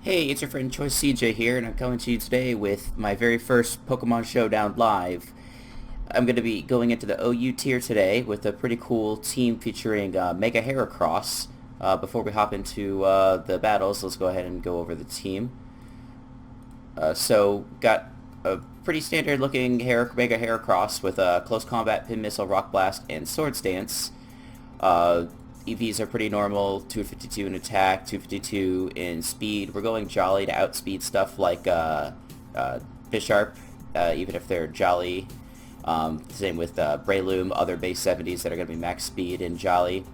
Hey, it's your friend Choice CJ here, and I'm coming to you today with my very first Pokemon Showdown live. I'm going to be going into the OU tier today with a pretty cool team featuring Mega Heracross. Before we hop into the battles, let's go ahead and go over the team. Got a pretty standard looking Mega Heracross with Close Combat, Pin Missile, Rock Blast, and Swords Dance. EVs are pretty normal, 252 in attack, 252 in speed. We're going Jolly to outspeed stuff like Bisharp, even if they're Jolly. Same with Breloom, other base 70s that are going to be max speed in Jolly.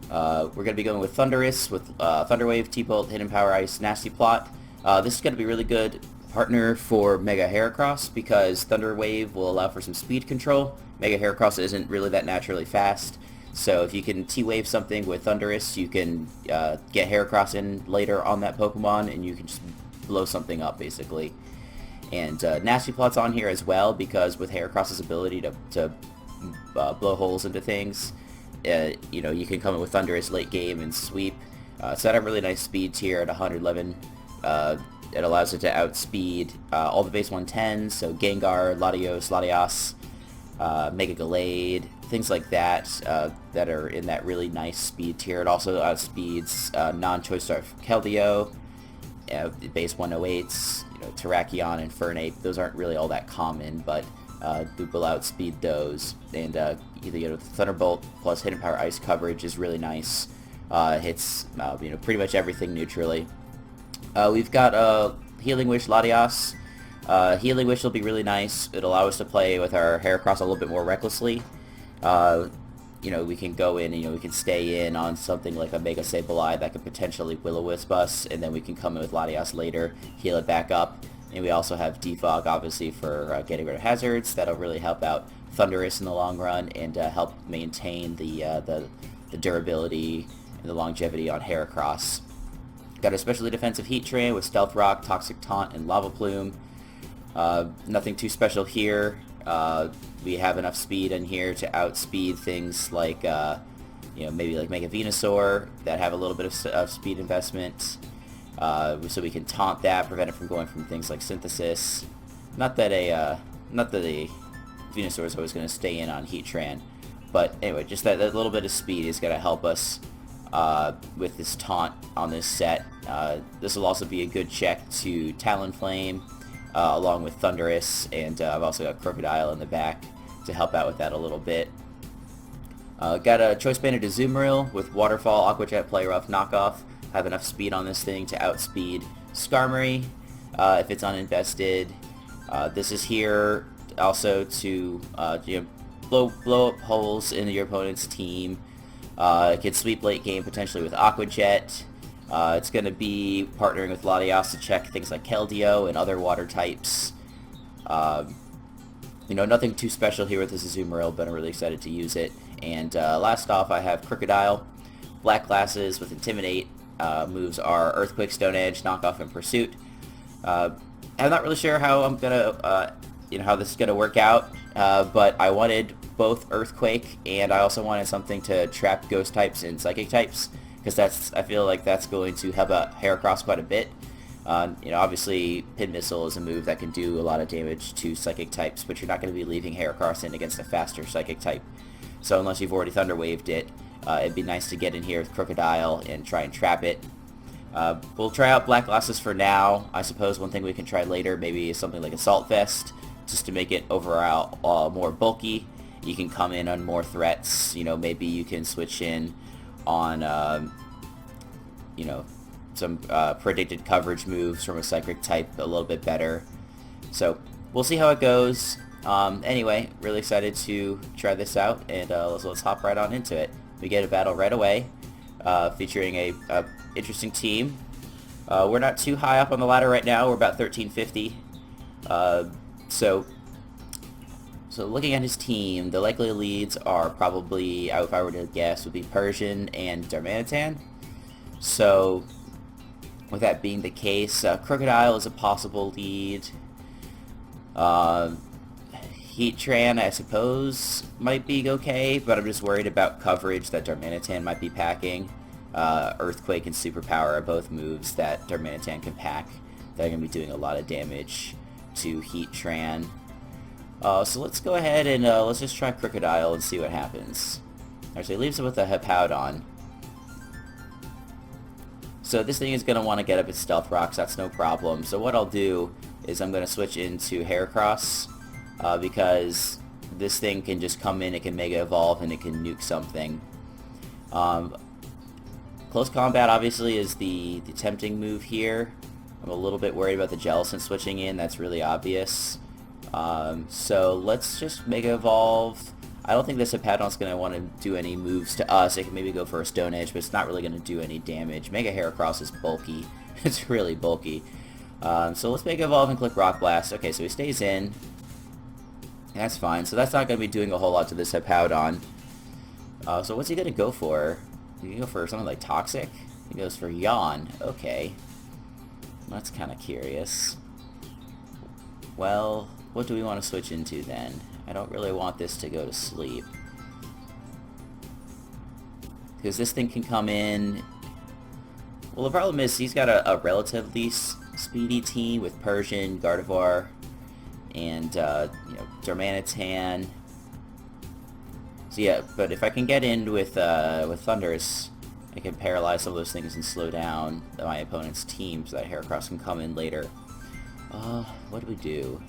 We're going to be going with Thundurus, with Thunder Wave, T-Bolt, Hidden Power Ice, Nasty Plot. This is going to be a really good partner for Mega Heracross because Thunder Wave will allow for some speed control. Mega Heracross isn't really that naturally fast. So if you can T-Wave something with Thundurus, you can get Heracross in later on that Pokemon, and you can just blow something up, basically. And Nasty Plot's on here as well, because with Heracross's ability to blow holes into things, you can come in with Thundurus late game and sweep. It's at a really nice speed tier at 111. It allows it to outspeed all the base 110s, so Gengar, Latios, Mega Gallade, things like that that are in that really nice speed tier. It also outspeeds non-choice star Keldeo, base 108s, Terrakion and Fernape. Those aren't really all that common, but we will outspeed those. And Thunderbolt plus Hidden Power Ice coverage is really nice. Hits pretty much everything neutrally. We've got Healing Wish Latias. Healing Wish will be really nice. It'll allow us to play with our Heracross a little bit more recklessly. We can go in and we can stay in on something like a Mega Sableye that could potentially Will-O-Wisp us, and then we can come in with Latias later, heal it back up. And we also have Defog, obviously, for getting rid of hazards. That'll really help out Thundurus in the long run and help maintain the durability and the longevity on Heracross. Got a specially defensive Heatran with Stealth Rock, Toxic Taunt, and Lava Plume. Nothing too special here. We have enough speed in here to outspeed things like, maybe like Mega Venusaur that have a little bit of speed investment. So we can taunt that, prevent it from going from things like Synthesis. Not that a Venusaur is always going to stay in on Heatran, but anyway, just that little bit of speed is going to help us with this taunt on this set. This will also be a good check to Talonflame, along with Thundurus, and I've also got Crocodile in the back to help out with that a little bit. Got a Choice Banded Azumarill with Waterfall, Aqua Jet, Play Rough, Knockoff. Have enough speed on this thing to outspeed Skarmory if it's uninvested. This is here also to blow up holes in your opponent's team. It can sweep late game potentially with Aqua Jet. It's going to be partnering with Latias to check things like Keldeo and other water types. Nothing too special here with this Azumarill, but I'm really excited to use it. And last off, I have Crocodile. Black Glasses with Intimidate. Moves are Earthquake, Stone Edge, Knockoff, and Pursuit. I'm not really sure how I'm gonna, how this is gonna work out, but I wanted both Earthquake, and I also wanted something to trap Ghost types and Psychic types, because I feel like that's going to help out Heracross quite a bit. Obviously, Pin Missile is a move that can do a lot of damage to Psychic types, but you're not going to be leaving Heracross in against a faster Psychic type. So unless you've already Thunder Waved it, it'd be nice to get in here with Crocodile and try and trap it. We'll try out Black Glasses for now. I suppose one thing we can try later maybe is something like Assault Vest, just to make it overall more bulky. You can come in on more threats. Maybe you can switch in on some predicted coverage moves from a Psychic type a little bit better. So we'll see how it goes. Anyway, really excited to try this out, and let's hop right on into it. We get a battle right away, featuring a interesting team. We're not too high up on the ladder right now. We're about 1350. So looking at his team, the likely leads are probably, if I were to guess, would be Persian and Darmanitan. So with that being the case, Crocodile is a possible lead. Heatran, I suppose, might be okay, but I'm just worried about coverage that Darmanitan might be packing. Earthquake and Superpower are both moves that Darmanitan can pack that are going to be doing a lot of damage to Heatran. So let's go ahead and let's just try Crocodile and see what happens. Actually, it leaves it with a Hippowdon. So this thing is going to want to get up its Stealth Rocks, that's no problem. So what I'll do is I'm going to switch into Heracross, because this thing can just come in, it can Mega Evolve, and it can nuke something. Close Combat obviously is the tempting move here. I'm a little bit worried about the Jellicent switching in, that's really obvious. So let's just Mega Evolve. I don't think this Hippowdon's going to want to do any moves to us. It can maybe go for a Stone Edge, but it's not really going to do any damage. Mega Heracross is bulky. It's really bulky. So let's Mega Evolve and click Rock Blast. Okay, so he stays in. That's fine. So that's not going to be doing a whole lot to this Hippowdon. So what's he going to go for? He can go for something like Toxic? He goes for Yawn. Okay. That's kind of curious. Well, what do we want to switch into then? I don't really want this to go to sleep. Because this thing can come in... Well, the problem is he's got a relatively speedy team with Persian, Gardevoir, and Darmanitan. So yeah, but if I can get in with Thundurus, I can paralyze some of those things and slow down my opponent's team so that Heracross can come in later. What do we do?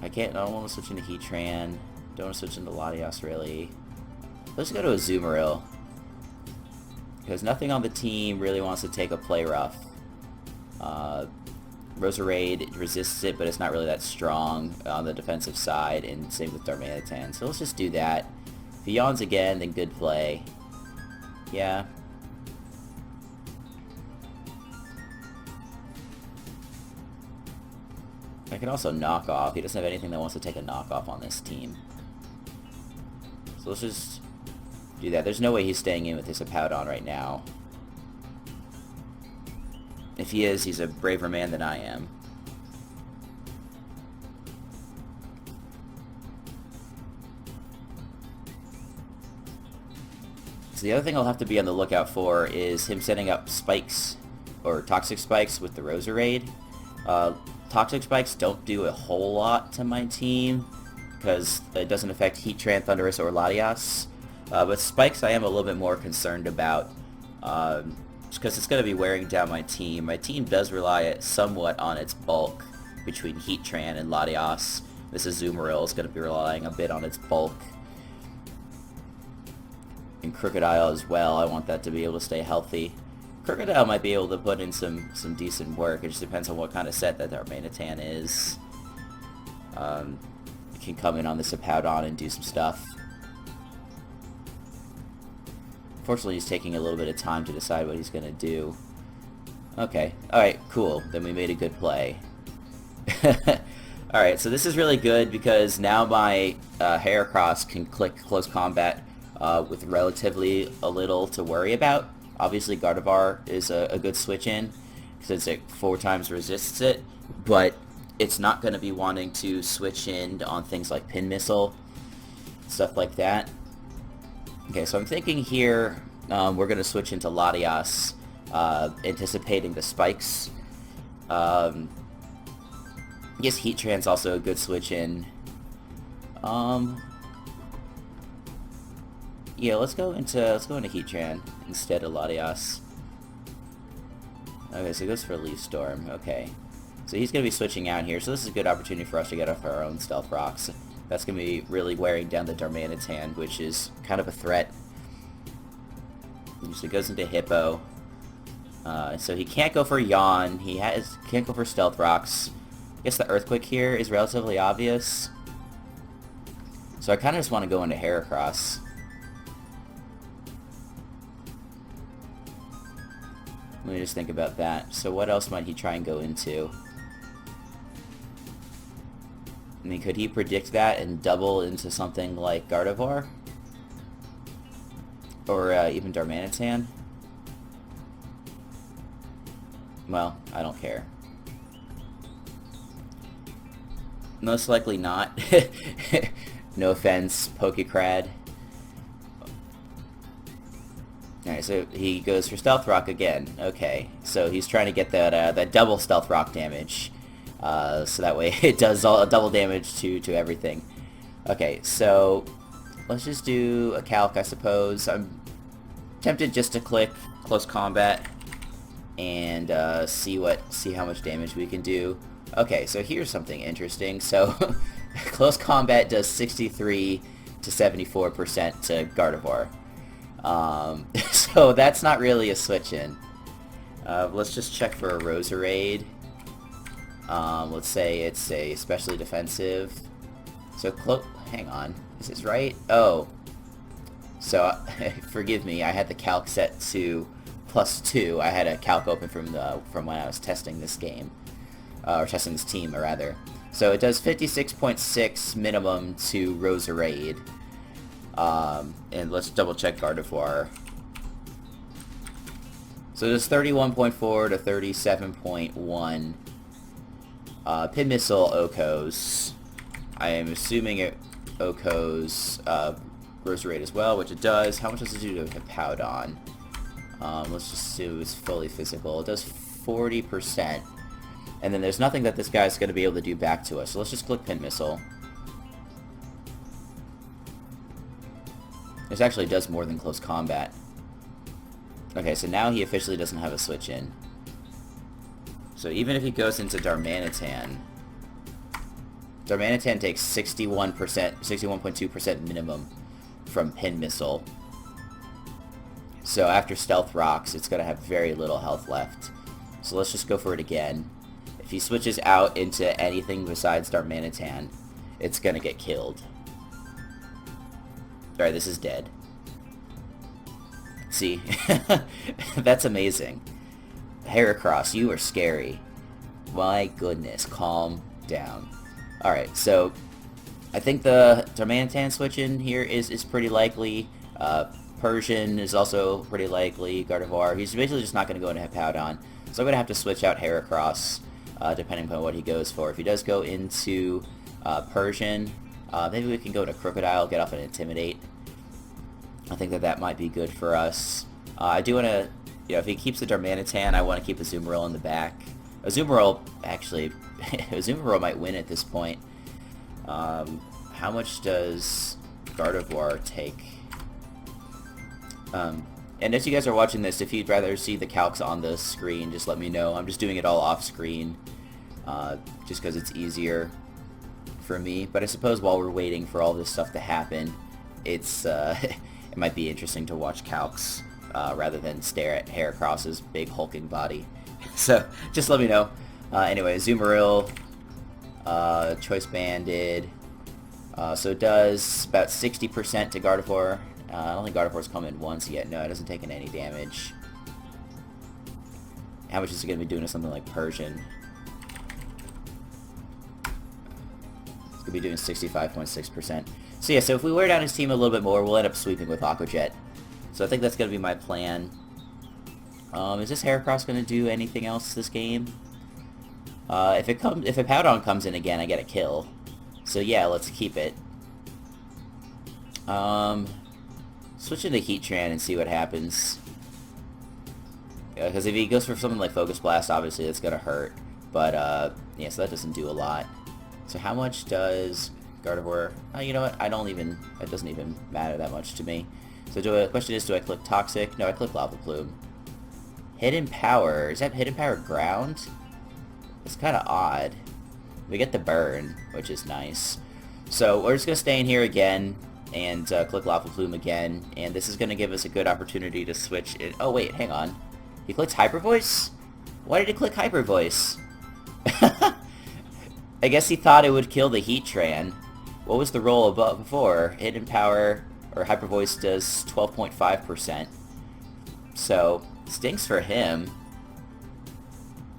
I don't want to switch into Heatran. Don't want to switch into Latias, really. Let's go to a Azumarill. Because nothing on the team really wants to take a Play Rough. Roserade resists it, but it's not really that strong on the defensive side, and same with Darmanitan. So let's just do that. If he yawns again, then good play. Yeah. I can also knock off. He doesn't have anything that wants to take a knockoff on this team. So let's just do that. There's no way he's staying in with his Hippowdon right now. If he is, he's a braver man than I am. So the other thing I'll have to be on the lookout for is him setting up spikes, or toxic spikes with the Roserade. Toxic spikes don't do a whole lot to my team, because it doesn't affect Heatran, Thundurus, or Latias. But spikes I am a little bit more concerned about, because it's going to be wearing down my team. My team does rely somewhat on its bulk between Heatran and Latias. This Azumarill is going to be relying a bit on its bulk. And Crocodile as well, I want that to be able to stay healthy. Crocodile might be able to put in some decent work. It just depends on what kind of set that Darmanitan is. It can come in on this Hippowdon and do some stuff. Fortunately, he's taking a little bit of time to decide what he's going to do. Okay. Alright, cool. Then we made a good play. Alright, so this is really good because now my Heracross can click Close Combat with relatively a little to worry about. Obviously, Gardevoir is a good switch-in since it 4 times resists it, but it's not going to be wanting to switch in on things like Pin Missile, stuff like that. Okay, so I'm thinking here we're going to switch into Latias, anticipating the spikes. I guess Heatran's also a good switch-in. Yeah, let's go into Heatran instead of Latias. Okay, so he goes for Leaf Storm. Okay, so he's gonna be switching out here. So this is a good opportunity for us to get off our own Stealth Rocks. That's gonna be really wearing down the Darmanitan, which is kind of a threat. So he goes into Hippo. So he can't go for Yawn. He can't go for Stealth Rocks. I guess the Earthquake here is relatively obvious. So I kind of just want to go into Heracross. Let me just think about that. So what else might he try and go into? I mean, could he predict that and double into something like Gardevoir? Or even Darmanitan? Well, I don't care. Most likely not. No offense, Pokecrad. Alright, Alright, so he goes for Stealth Rock again. Okay, so he's trying to get that double Stealth Rock damage. So that way it does double damage to everything. Okay, so let's just do a calc, I suppose. I'm tempted just to click Close Combat and see how much damage we can do. Okay, so here's something interesting. So Close Combat does 63 to 74% to Gardevoir. So that's not really a switch-in. Let's just check for a Roserade. Let's say it's a especially defensive. So hang on, is this right? Oh, so forgive me. I had the calc set to +2. I had a calc open from when I was testing this game, or testing this team, rather. So it does 56.6 minimum to Roserade. And let's double check Gardevoir. So it does 31.4 to 37.1. Pin Missile Okos. I am assuming it Okos Roserade as well, which it does. How much does it do to Powdon? Let's just assume it's fully physical. It does 40%. And then there's nothing that this guy's going to be able to do back to us. So let's just click Pin Missile. This actually does more than Close Combat. Okay, so now he officially doesn't have a switch in. So even if he goes into Darmanitan, Darmanitan takes 61.2% minimum from Pin Missile. So after Stealth Rocks, it's going to have very little health left. So let's just go for it again. If he switches out into anything besides Darmanitan, it's going to get killed. Alright, this is dead. See? That's amazing. Heracross, you are scary. My goodness, calm down. Alright, so I think the Darmanitan switch in here is pretty likely. Persian is also pretty likely. Gardevoir, he's basically just not going to go into Powdon. So I'm going to have to switch out Heracross, depending upon what he goes for. If he does go into Persian, maybe we can go to Crocodile, get off an Intimidate. I think that might be good for us. I do want to, if he keeps the Darmanitan, I want to keep Azumarill in the back. Azumarill, actually, Azumarill might win at this point. How much does Gardevoir take? And as you guys are watching this, if you'd rather see the calcs on the screen, just let me know. I'm just doing it all off screen, just because it's easier for me. But I suppose while we're waiting for all this stuff to happen, it's it might be interesting to watch calcs rather than stare at Heracross's big hulking body. So just let me know. Anyway, Azumarill, Choice Banded. So it does about 60% to Gardevoir. I don't think Gardevoir's come in once yet. No, it doesn't take in any damage. How much is it going to be doing to something like Persian? It's going to be doing 65.6%. So yeah, so if we wear down his team a little bit more, we'll end up sweeping with Aqua Jet. So I think that's going to be my plan. Is this Heracross going to do anything else this game? If a Powdon comes in again, I get a kill. So yeah, let's keep it. Switch into Heatran and see what happens. Because if he goes for something like Focus Blast, obviously that's going to hurt. But, yeah, so that doesn't do a lot. So how much does Gardevoir? Oh, you know what? It doesn't even matter that much to me. So the question is, do I click Toxic? No, I click Lava Plume. Hidden Power. Is that Hidden Power Ground? It's kind of odd. We get the Burn, which is nice. So we're just going to stay in here again and click Lava Plume again. And this is going to give us a good opportunity to switch it. Oh, wait, hang on. He clicks Hyper Voice? Why did he click Hyper Voice? I guess he thought it would kill the Heatran. What was the roll above before? Hidden Power or Hyper Voice does 12.5%. So, stinks for him.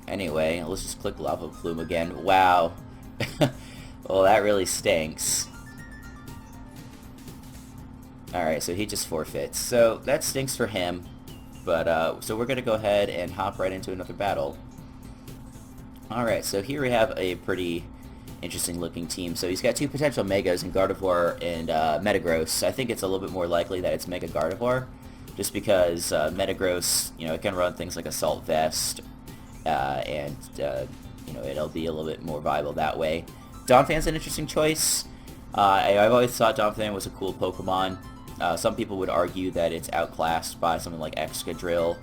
Anyway, let's just click Lava Plume again. Wow. Well, that really stinks. Alright, so he just forfeits. So, that stinks for him. But, so we're going to go ahead and hop right into another battle. Alright, so here we have a pretty interesting looking team. So he's got two potential Megas in Gardevoir and Metagross. I think it's a little bit more likely that it's Mega Gardevoir. just because Metagross, it can run things like Assault Vest, and it'll be a little bit more viable that way. Donphan's an interesting choice. I've always thought Donphan was a cool Pokemon. Some people would argue that it's outclassed by something like Excadrill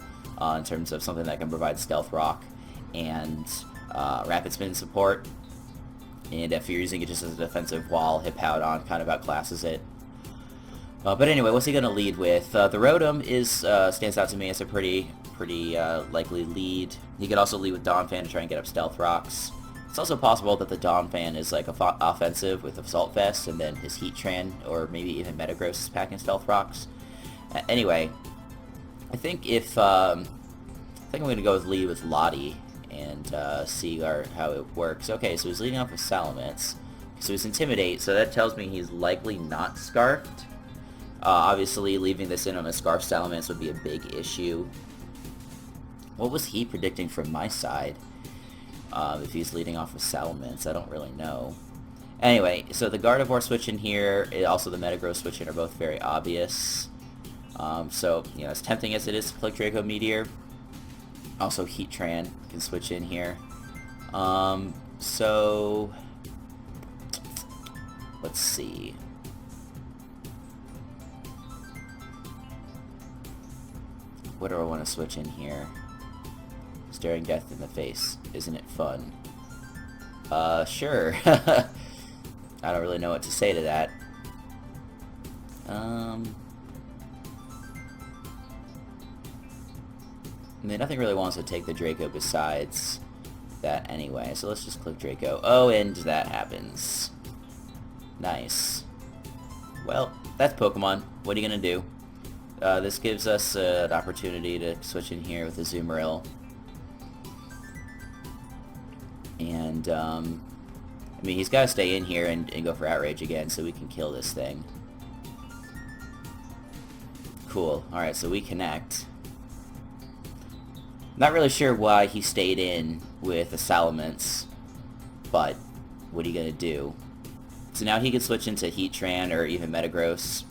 in terms of something that can provide Stealth Rock and Rapid Spin support. And if you're using it just as a defensive wall, Hippowdon kind of outclasses it. But anyway, what's he going to lead with? The Rotom stands out to me as a pretty likely lead. He could also lead with Donphan to try and get up Stealth Rocks. It's also possible that the Donphan is like offensive with Assault Vest, and then his Heatran, or maybe even Metagross is packing Stealth Rocks. Anyway, I think I'm going to go with lead with Lottie and see how it works. Okay, so he's leading off with Salamence. So he's Intimidate, so that tells me he's likely not Scarfed. Obviously, leaving this in on a Scarf Salamence would be a big issue. What was he predicting from my side? If he's leading off with Salamence, I don't really know. Anyway, so the Gardevoir switch in here, also the Metagross switch in are both very obvious. So, as tempting as it is to click Draco Meteor, also Heatran can switch in here. So, let's see. What do I want to switch in here? Staring death in the face. Isn't it fun? Sure. I don't really know what to say to that. I mean, nothing really wants to take the Draco besides that anyway, so let's just click Draco. Oh, and that happens. Nice. Well, that's Pokemon. What are you gonna do? This gives us an opportunity to switch in here with the Azumarill. And, I mean, he's got to stay in here and go for Outrage again so we can kill this thing. Cool. Alright, so we connect. Not really sure why he stayed in with a Salamence, but what are you going to do? So now he can switch into Heatran or even Metagross.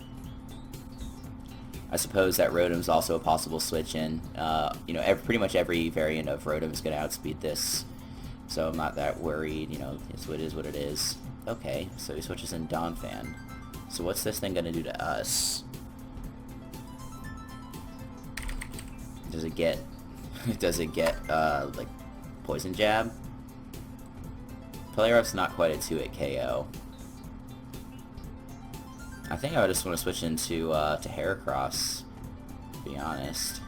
I suppose that Rotom's also a possible switch in. Pretty much every variant of Rotom is going to outspeed this. So I'm not that worried, it is what it is. Okay, so he switches in Donphan. So what's this thing gonna do to us? Does it get, like, Poison Jab? Poliwrath's not quite a 2-hit KO. I think I would just want to switch into to Heracross, to be honest.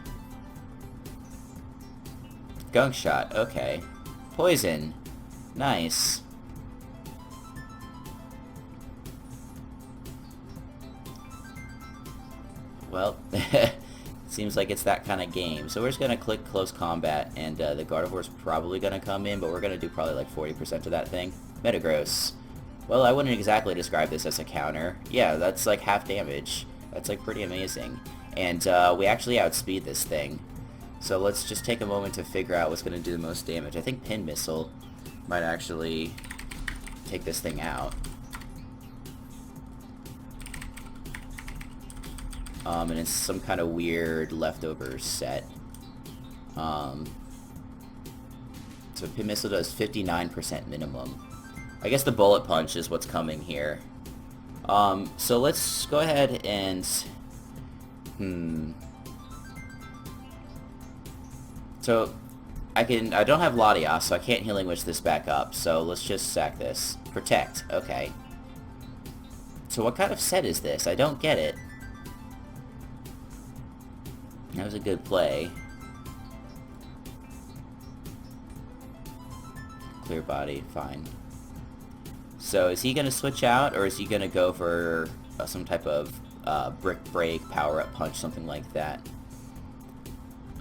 Gunk Shot, okay. Poison. Nice. Well, seems like it's that kind of game. So we're just going to click Close Combat, and the Gardevoir's probably going to come in, but we're going to do probably like 40% of that thing. Metagross. Well, I wouldn't exactly describe this as a counter. Yeah, that's like half damage. That's like pretty amazing. And we actually outspeed this thing. So let's just take a moment to figure out what's going to do the most damage. I think Pin Missile might actually take this thing out. And it's some kind of weird leftover set. So Pin Missile does 59% minimum. I guess the Bullet Punch is what's coming here. So let's go ahead and... So, I don't have Latias, so I can't Healing Wish this back up, so let's just sack this. Protect, okay. So what kind of set is this? I don't get it. That was a good play. Clear Body, fine. So is he going to switch out, or is he going to go for some type of Brick Break, Power Up Punch, something like that?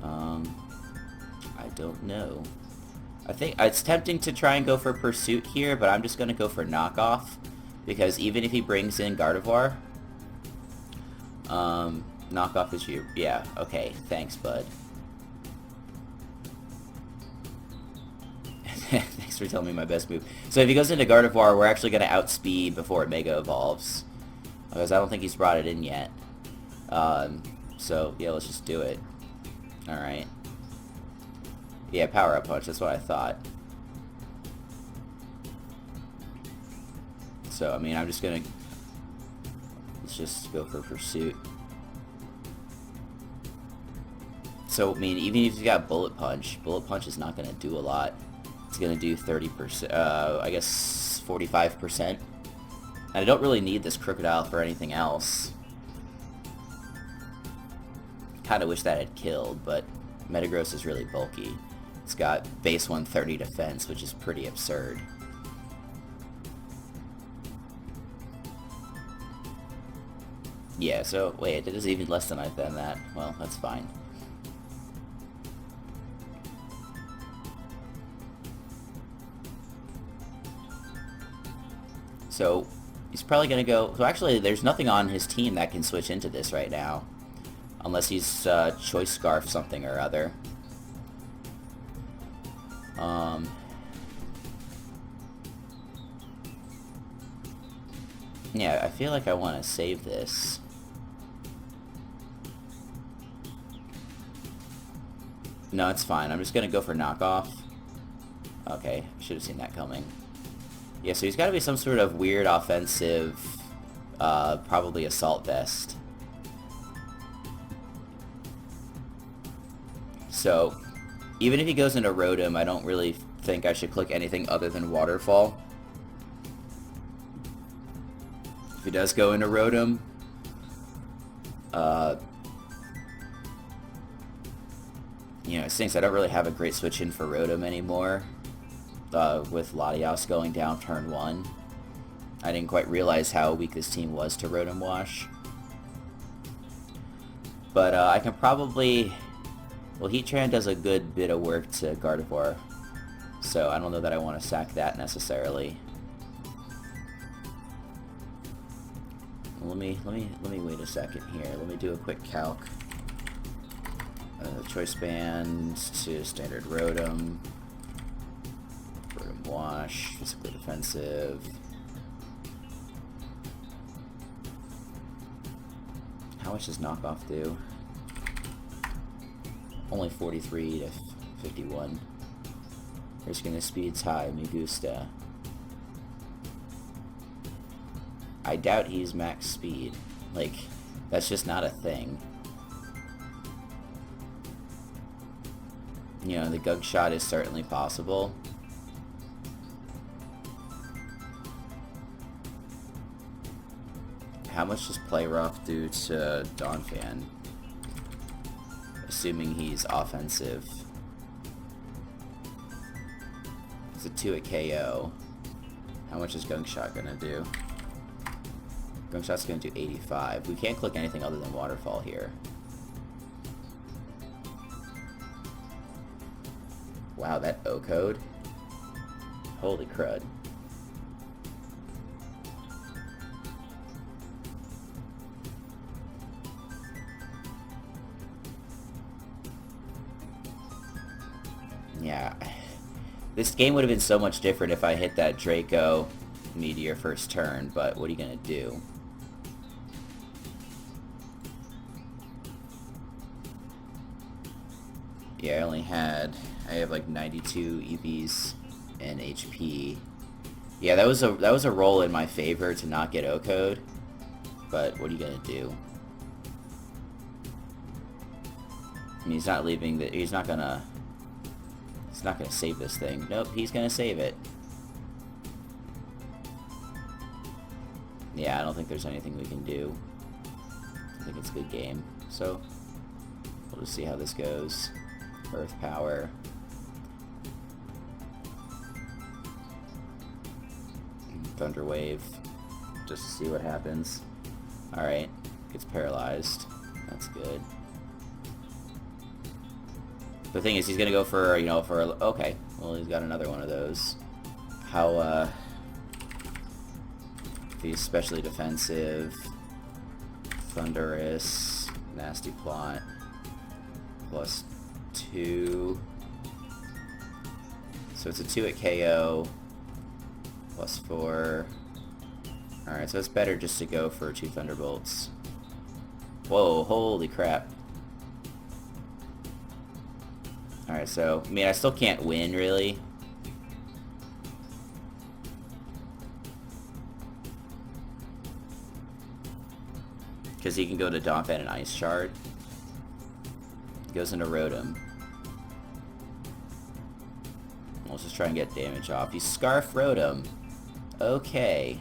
I don't know. I think it's tempting to try and go for Pursuit here, but I'm just going to go for Knockoff, because even if he brings in Gardevoir, Knockoff is your... Yeah, okay, thanks, bud. Thanks for telling me my best move. So if he goes into Gardevoir, we're actually going to outspeed before it Mega Evolves, because I don't think he's brought it in yet. So, yeah, let's just do it. Alright. Yeah, power up punch, that's what I thought. So, I mean, I'm just gonna... Let's just go for pursuit. So, I mean, even if you got bullet punch is not gonna do a lot. It's gonna do 30%, I guess 45%. And I don't really need this crocodile for anything else. Kinda wish that had killed, but Metagross is really bulky. It's got base 130 defense, which is pretty absurd. Yeah, so, wait, it is even less than that. Well, that's fine. So, he's probably gonna go... So actually, there's nothing on his team that can switch into this right now. Unless he's Choice Scarf something or other. Yeah, I feel like I want to save this. No, it's fine. I'm just gonna go for knockoff. Okay, should have seen that coming. Yeah, so he's got to be some sort of weird offensive, probably Assault Vest. So, even if he goes into Rotom, I don't really think I should click anything other than Waterfall. If he does go into Rotom, you know, it stinks. I don't really have a great switch in for Rotom anymore. With Latios going down turn 1. I didn't quite realize how weak this team was to Rotom Wash. But I can probably... Well, Heatran does a good bit of work to Gardevoir, so I don't know that I want to sack that necessarily. Let me wait a second here. Let me do a quick calc. Choice Band to standard Rotom. Rotom Wash, physically defensive. How much does knockoff do? Only 43 to 51. Risking the speed's high, me gusta. I doubt he's max speed. Like, that's just not a thing. You know, the Gug Shot is certainly possible. How much does Play Rough do to Donphan? Assuming he's offensive. It's a 2 at KO. How much is Gunk Shot gonna do? Gunk Shot's gonna do 85. We can't click anything other than Waterfall here. Wow, that O code? Holy crud. Yeah. This game would have been so much different if I hit that Draco Meteor first turn, but what are you gonna do? Yeah, I have like 92 EVs and HP. Yeah, that was a roll in my favor to not get O-code, but what are you gonna do? I mean, he's not gonna save this thing. Nope, he's gonna save it. Yeah, I don't think there's anything we can do. I think it's a good game. So, we'll just see how this goes. Earth Power. Thunder Wave. Just to see what happens. Alright, gets paralyzed. That's good. The thing is, he's gonna go for, you know, okay, well, he's got another one of those. How, if he's especially defensive, Thunderous, Nasty Plot, +2. So it's a 2 at KO, +4. Alright, so it's better just to go for 2 Thunderbolts. Whoa, holy crap. Alright, so, I mean, I still can't win, really. Because he can go to Donphan and Ice Shard. Goes into Rotom. Let's just try and get damage off. You Scarf Rotom. Okay.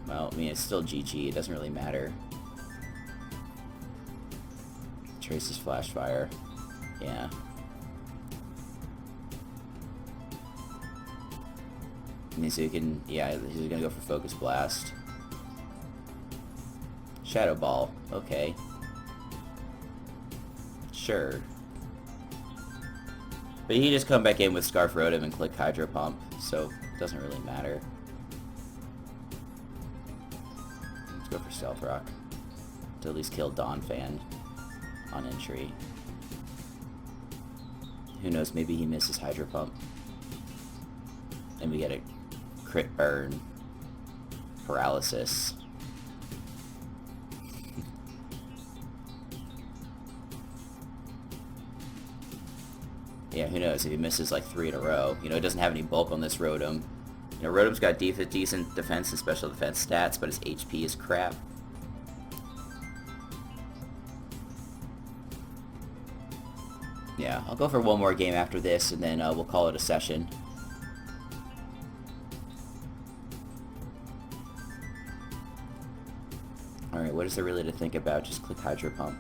Well, I mean, it's still GG. It doesn't really matter. Traces Flash Fire. Yeah. I mean, so you can... Yeah, he's gonna go for Focus Blast. Shadow Ball. Okay. Sure. But he just come back in with Scarf Rotom and click Hydro Pump, so it doesn't really matter. Let's go for Stealth Rock. To at least kill Donphan on entry. Who knows, maybe he misses Hydro Pump. And we get a crit burn. Paralysis. Yeah, who knows, if he misses like 3 in a row. You know, it doesn't have any bulk on this Rotom. You know, Rotom's got decent defense and special defense stats, but his HP is crap. Yeah, I'll go for one more game after this, and then we'll call it a session. Alright, what is there really to think about? Just click Hydro Pump.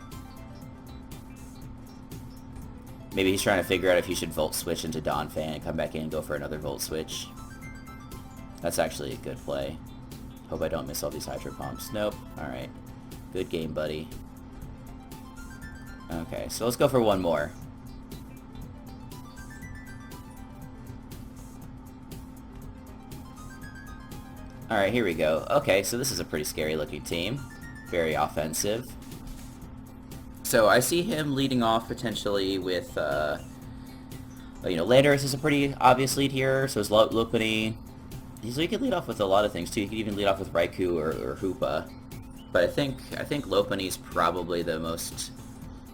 Maybe he's trying to figure out if he should Volt Switch into Donphan and come back in and go for another Volt Switch. That's actually a good play. Hope I don't miss all these Hydro Pumps. Nope. Alright. Good game, buddy. Okay, so let's go for one more. Alright, here we go. Okay, so this is a pretty scary looking team. Very offensive. So I see him leading off potentially with, you know, Landorus is a pretty obvious lead here, so is Lopunny. So he could lead off with a lot of things too. He could even lead off with Raikou or Hoopa. But I think Lopunny's probably the most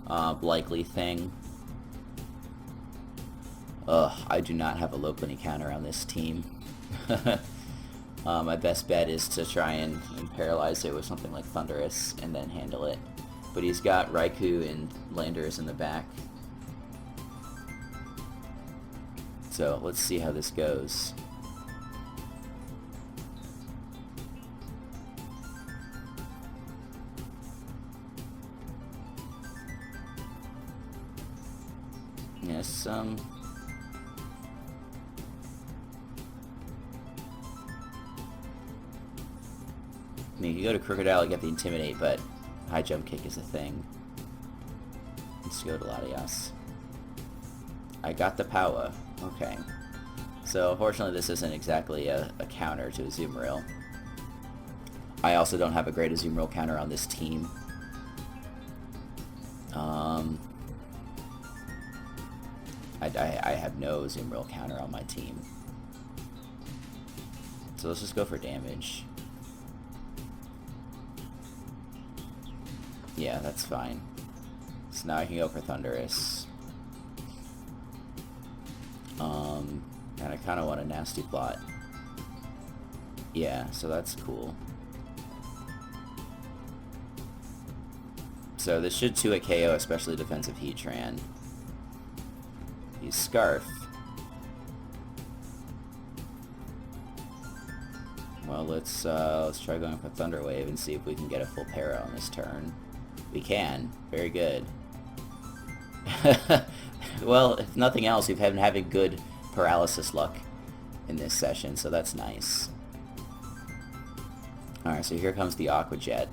likely thing. Ugh, I do not have a Lopunny counter on this team. My best bet is to try and paralyze it with something like Thundurus and then handle it. But he's got Raikou and Landorus in the back. So let's see how this goes. Yes, I mean, you go to Crocodile and get the Intimidate, but High Jump Kick is a thing. Let's go to Latias. I got the power. Okay. So, unfortunately, this isn't exactly a counter to Azumarill. I also don't have a great Azumarill counter on this team. I have no Azumarill counter on my team. So let's just go for damage. Yeah, that's fine. So now I can go for Thundurus. And I kind of want a Nasty Plot. Yeah, so that's cool. So this should 2-hit KO, especially defensive Heatran. Use Scarf. Well, let's try going for Thunder Wave and see if we can get a full para on this turn. We can. Very good. Well, if nothing else, we've been having good paralysis luck in this session, so that's nice. Alright, so here comes the Aqua Jet.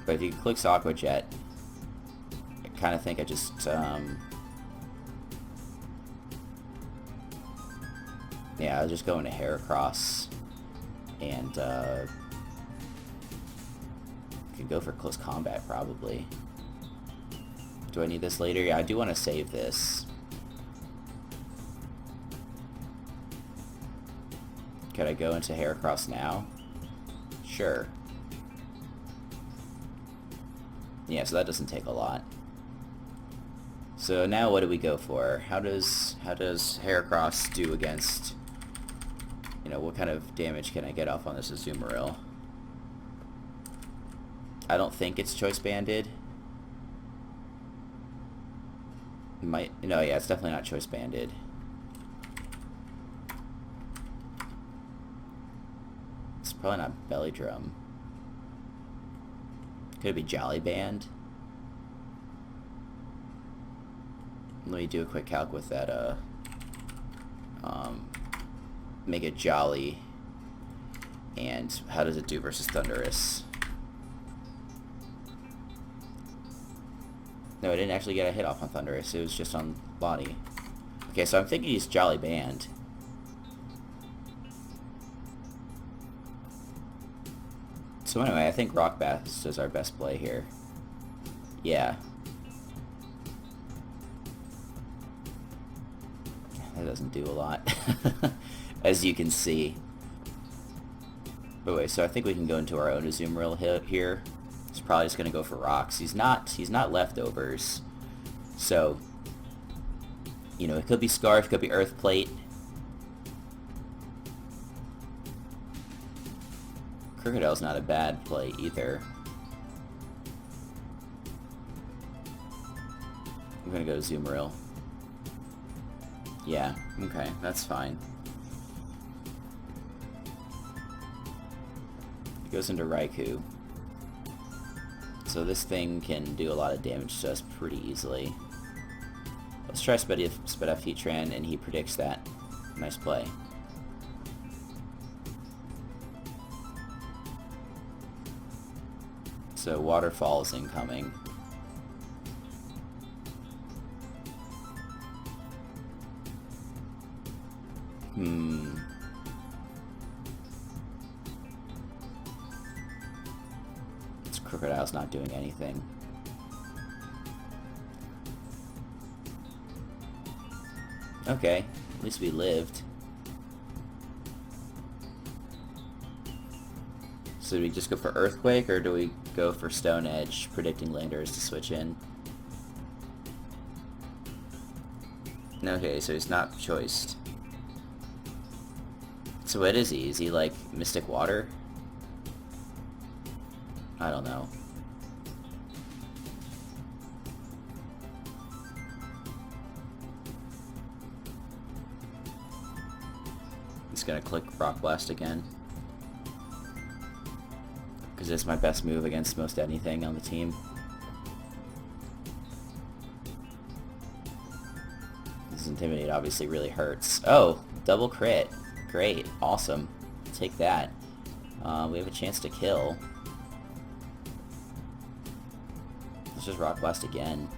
But if he clicks Aqua Jet, I kind of think I just, yeah, I'll just go into Heracross, and, could go for Close Combat, probably. Do I need this later? Yeah, I do want to save this. Could I go into Heracross now? Sure. Yeah, so that doesn't take a lot. So now what do we go for? How does Heracross do against, you know, what kind of damage can I get off on this Azumarill? I don't think it's choice banded. No, yeah, it's definitely not choice banded. It's probably not belly drum. Could it be Jolly Band? Let me do a quick calc with that, Mega Jolly, and how does it do versus Thunderous? No, I didn't actually get a hit off on Thunderous, it was just on body. Okay, so I'm thinking he's Jolly Band. So anyway, I think Rock Blast is our best play here. Yeah. That doesn't do a lot, as you can see. But wait, so I think we can go into our own Azumarill here. He's probably just gonna go for rocks. He's not leftovers. So, you know, it could be Scarf, it could be Earth Plate. Crocodile's not a bad play either. I'm gonna go to Azumarill. Yeah, okay, that's fine. It goes into Raikou. So this thing can do a lot of damage to us pretty easily. Let's try Sped Up Heatran, and he predicts that. Nice play. So Waterfall is incoming. This Crocodile's not doing anything. Okay, at least we lived. So do we just go for Earthquake, or do we go for Stone Edge, predicting Landers to switch in? Okay, so he's not choiced. So what is he? Is he like Mystic Water? I don't know. He's gonna click Rock Blast again, because it's my best move against most anything on the team. This Intimidate obviously really hurts. Oh, double crit. Great, awesome. Take that. We have a chance to kill. Let's just Rock Blast again.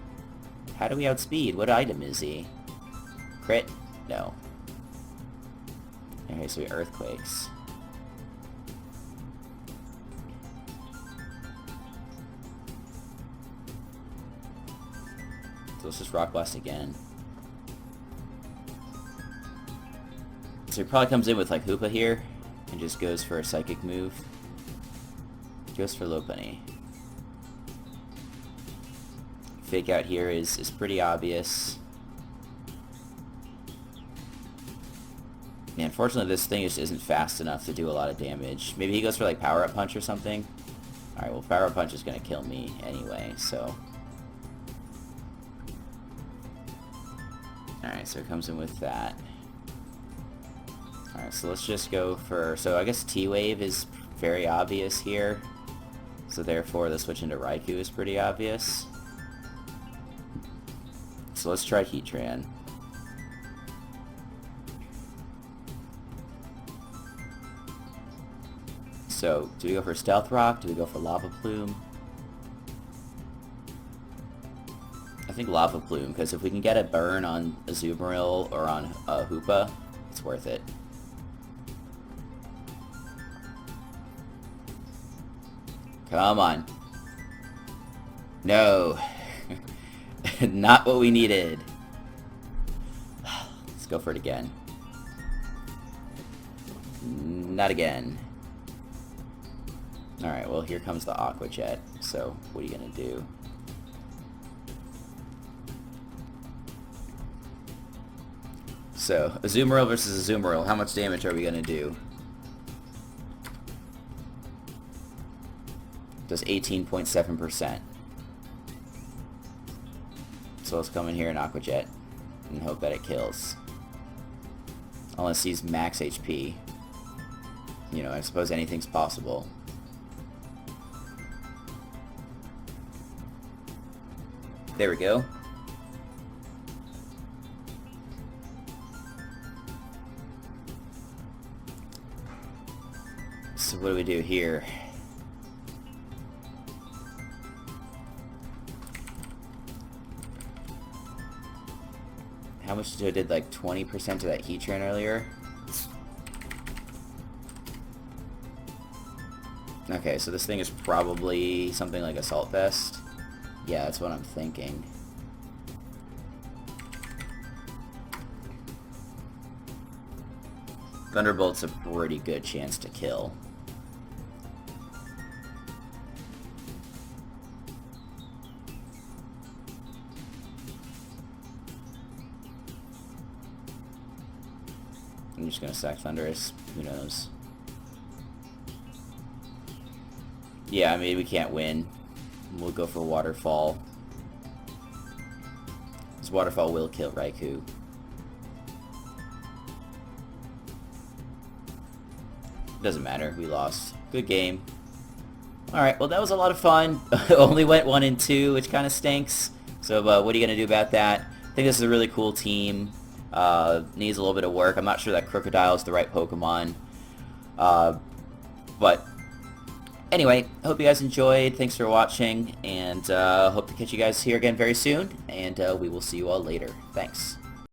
How do we outspeed? What item is he? Crit? No. Okay, so he Earthquakes. So let's just Rock Blast again. So he probably comes in with like Hoopa here, and just goes for a Psychic move. Goes for Lopunny. Fake Out here is pretty obvious. Yeah, unfortunately this thing just isn't fast enough to do a lot of damage. Maybe he goes for like Power Up Punch or something. Alright, well Power Up Punch is gonna kill me anyway, so. Alright, so it comes in with that. Alright, so let's just go for... So I guess T-Wave is very obvious here. So therefore the switch into Raikou is pretty obvious. So let's try Heatran. So, do we go for Stealth Rock? Do we go for Lava Plume? I think Lava Plume, because if we can get a burn on Azumarill or on Hoopa, it's worth it. Come on. No. Not what we needed. Let's go for it again. Not again. Alright, well here comes the Aqua Jet. So, what are you gonna do? So, Azumarill versus Azumarill. How much damage are we gonna do? Does 18.7%. So let's come in here and Aqua Jet and hope that it kills. Unless he's max HP. You know, I suppose anything's possible. There we go. So what do we do here? How much did like 20% of that heat train earlier? Okay, so this thing is probably something like Assault Vest. Yeah, that's what I'm thinking. Thunderbolt's a pretty good chance to kill. I'm just gonna sack Thundurus. Who knows? Yeah, I mean, we can't win. We'll go for Waterfall. This Waterfall will kill Raikou. Doesn't matter. We lost. Good game. Alright, well that was a lot of fun. Only went 1 and 2, which kind of stinks. So what are you going to do about that? I think this is a really cool team. Needs a little bit of work. I'm not sure that Crocodile is the right Pokemon. But anyway, hope you guys enjoyed. Thanks for watching, and hope to catch you guys here again very soon, and we will see you all later. Thanks.